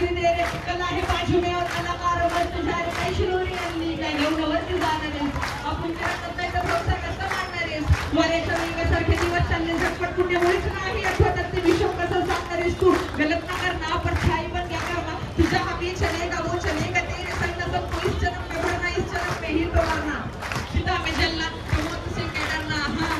नौकरी दे रे, कला है बाजू में और कलाकार मस्त जा रे, काही शिरोरी आणली काय घेऊन वरती जाणार आहेस, आपण तिला करताय तर भरोसा कसा मानणार आहेस, वऱ्याच्या वेगासारखे दिवस चालले झटपट कुठे मुळीच नाही आठवतात ते विषय कसं सांगणार आहेस तू, गलत ना करना पर छाई पण क्या करना, तुझा हमी चलेगा वो चलेगा तेरे संग न सब इस जन्म में भरना इस जन्म में ही तो मरना, सीधा में जलना तो मौत से क्या डरना, हाँ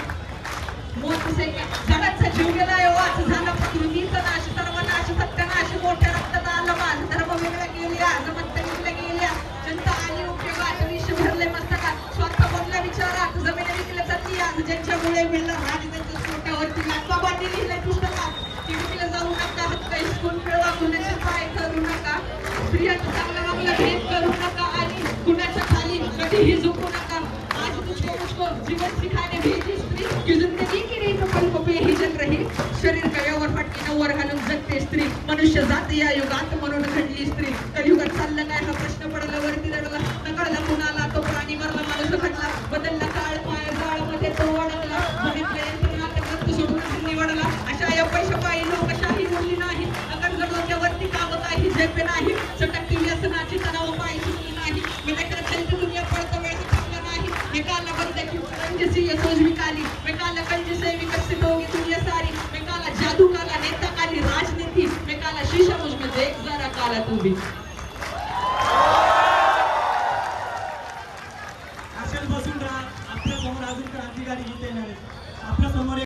मौत से क्या, जगाचा जीव गेलाय वाच झाला पृथ्वीचा नाश, सर्वनाश सत्यनाश, मोठ्या रक्तात आलं माझ, धर्म वेगळा गेल्या जमत निघल्या गेल्या, जनता आली उपयोगात विष भरले मस्तकात, स्वार्थ बनला विचारात, जमीन विकल्या जाती आज, ज्यांच्यामुळे मिळणार राज त्यांच्या सोट्यावरती बाबांनी लिहिलंय पुस्तकात, टीव्हीला जाऊ नका, हक्क हिसकून मिळवा, कुणाचे पाय करू नका, स्त्रियांचं चांगलं वागलं भेद करू नका, आणि कुणाच्या खाली कधीही झोपू नका, आज तुझको जीवन सिखाने भेजी स्त्री की जिंदगी की रीत पलकों पे ही जल रही, शरीर गळ्यावर फाटकी नवर घालून जगते स्त्री, मनुष्य जात या युगात म्हणून घडली स्त्री, कलियुगात चाललं काय हा प्रश्न पडला वरती दडला, नकळला कुणाला तो प्राणी मरला माणूस घडला, बदलला काळ पाय जाळ मध्ये तो अडकला, बघितलं यंत्रणात वस्तू सोडून निवडला, अशा या पैशापायी लोकशाही बोलली नाही, अगर जडोक्यावरती काम काही झेपे नाही, सटकती व्यसनाची तणाव पायी सुटली नाही, मी देखील चलती दुनिया पळतो वेळ थांबला नाही, मैं काला बंदे की रंग सी ये सोच भी काली, मैं काला कंज से विकसित होगी दुनिया सारी, मैं काला जादू काला नेता काली राजनीति, मैं काला शीशा मुझमें देख जरा काला तू भी. असेल बसून राहा, आपल्या समोर अजून क्रांतिकारी गीते येणार आहेत, आपल्या समोर